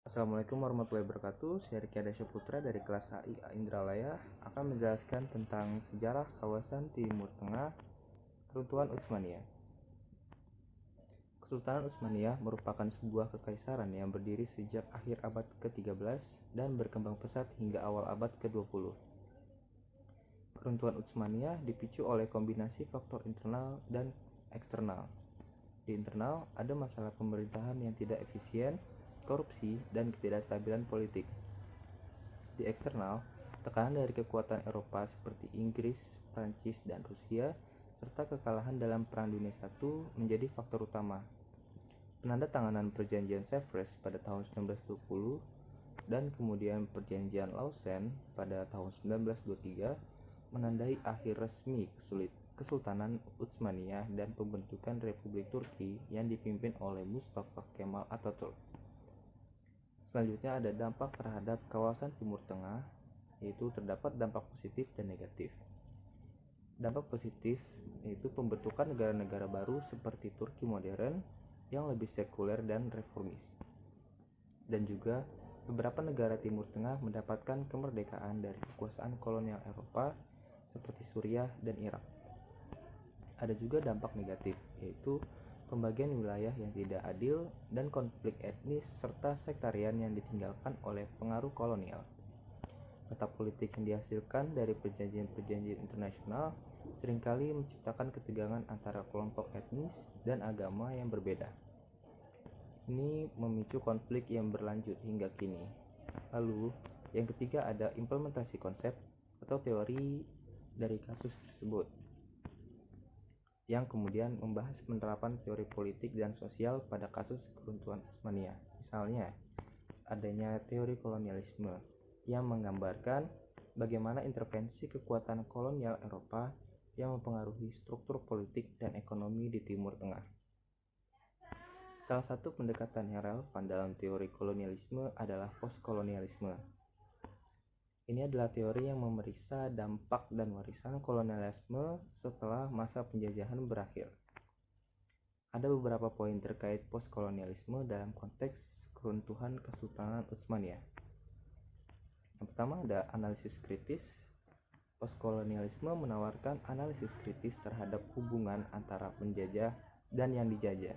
Assalamualaikum warahmatullahi wabarakatuh. Saya Riki Adasya Putra dari kelas HI Indralaya akan menjelaskan tentang sejarah kawasan Timur Tengah, Keruntuhan Utsmaniyah. Kesultanan Utsmaniyah merupakan sebuah kekaisaran yang berdiri sejak akhir abad ke-13 dan berkembang pesat hingga awal abad ke-20. Keruntuhan Utsmaniyah dipicu oleh kombinasi faktor internal dan eksternal. Di internal, ada masalah pemerintahan yang tidak efisien, korupsi, dan ketidakstabilan politik. Di eksternal, tekanan dari kekuatan Eropa seperti Inggris, Prancis, dan Rusia, serta kekalahan dalam Perang Dunia I menjadi faktor utama. Penandatanganan Perjanjian Sèvres pada tahun 1920 dan kemudian Perjanjian Lausanne pada tahun 1923 menandai akhir resmi Kesultanan Utsmaniyah dan pembentukan Republik Turki yang dipimpin oleh Mustafa Kemal Atatürk. Selanjutnya ada dampak terhadap kawasan Timur Tengah, yaitu terdapat dampak positif dan negatif. Dampak positif yaitu pembentukan negara-negara baru seperti Turki modern yang lebih sekuler dan reformis. Dan juga beberapa negara Timur Tengah mendapatkan kemerdekaan dari kekuasaan kolonial Eropa seperti Suriah dan Irak. Ada juga dampak negatif, yaitu pembagian wilayah yang tidak adil dan konflik etnis serta sektarian yang ditinggalkan oleh pengaruh kolonial. Peta politik yang dihasilkan dari perjanjian-perjanjian internasional seringkali menciptakan ketegangan antara kelompok etnis dan agama yang berbeda. Ini memicu konflik yang berlanjut hingga kini. Lalu, yang ketiga ada implementasi konsep atau teori dari kasus tersebut, yang kemudian membahas penerapan teori politik dan sosial pada kasus keruntuhan Utsmaniyah. Misalnya, adanya teori kolonialisme yang menggambarkan bagaimana intervensi kekuatan kolonial Eropa yang mempengaruhi struktur politik dan ekonomi di Timur Tengah. Salah satu pendekatan yang relevan dalam teori kolonialisme adalah postkolonialisme. Ini adalah teori yang memeriksa dampak dan warisan kolonialisme setelah masa penjajahan berakhir. Ada beberapa poin terkait postkolonialisme dalam konteks keruntuhan Kesultanan Utsmaniyah. Yang pertama ada analisis kritis. Postkolonialisme menawarkan analisis kritis terhadap hubungan antara penjajah dan yang dijajah.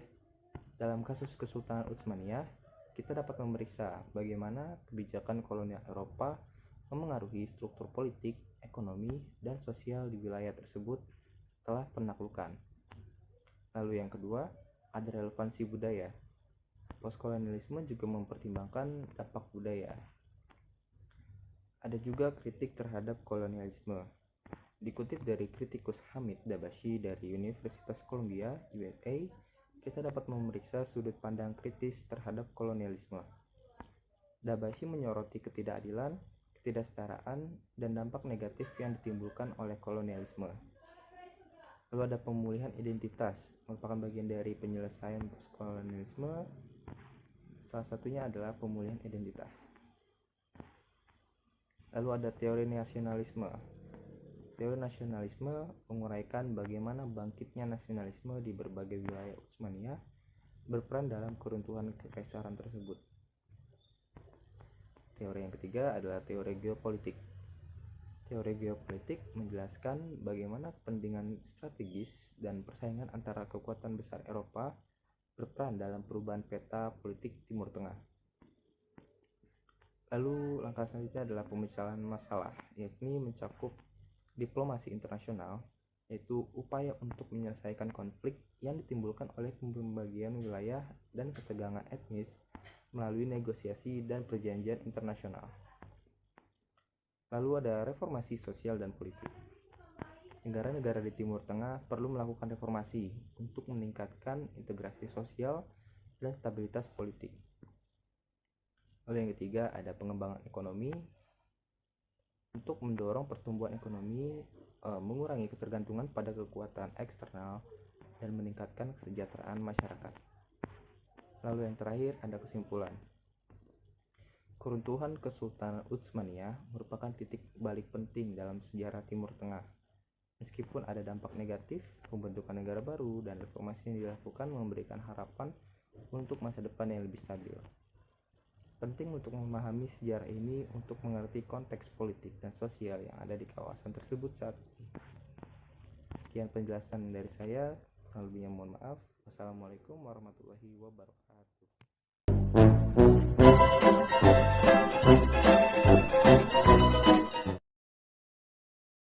Dalam kasus Kesultanan Utsmaniyah, kita dapat memeriksa bagaimana kebijakan kolonial Eropa memengaruhi struktur politik, ekonomi, dan sosial di wilayah tersebut setelah penaklukan. Lalu yang kedua, ada relevansi budaya. Postkolonialisme juga mempertimbangkan dampak budaya. Ada juga kritik terhadap kolonialisme. Dikutip dari kritikus Hamid Dabashi dari Universitas Columbia, USA, kita dapat memeriksa sudut pandang kritis terhadap kolonialisme. Dabashi menyoroti ketidakadilan, ketidaksetaraan, dan dampak negatif yang ditimbulkan oleh kolonialisme. Lalu ada pemulihan identitas, merupakan bagian dari penyelesaian postkolonialisme. Salah satunya adalah pemulihan identitas. Lalu ada teori nasionalisme. Teori nasionalisme menguraikan bagaimana bangkitnya nasionalisme di berbagai wilayah Utsmaniyah berperan dalam keruntuhan kekaisaran tersebut. Teori yang ketiga adalah teori geopolitik. Teori geopolitik menjelaskan bagaimana kepentingan strategis dan persaingan antara kekuatan besar Eropa berperan dalam perubahan peta politik Timur Tengah. Lalu langkah selanjutnya adalah pemecahan masalah, yakni mencakup diplomasi internasional, yaitu upaya untuk menyelesaikan konflik yang ditimbulkan oleh pembagian wilayah dan ketegangan etnis melalui negosiasi dan perjanjian internasional. Lalu ada reformasi sosial dan politik. Negara-negara di Timur Tengah perlu melakukan reformasi untuk meningkatkan integrasi sosial dan stabilitas politik. Lalu yang ketiga ada pengembangan ekonomi. Untuk mendorong pertumbuhan ekonomi, mengurangi ketergantungan pada kekuatan eksternal, dan meningkatkan kesejahteraan masyarakat. Lalu yang terakhir ada kesimpulan. Keruntuhan Kesultanan Utsmaniyah merupakan titik balik penting dalam sejarah Timur Tengah. Meskipun ada dampak negatif, pembentukan negara baru dan reformasi yang dilakukan memberikan harapan untuk masa depan yang lebih stabil. Penting untuk memahami sejarah ini untuk mengerti konteks politik dan sosial yang ada di kawasan tersebut saat ini. Sekian penjelasan dari saya, kurang lebihnya mohon maaf. Wassalamualaikum warahmatullahi wabarakatuh.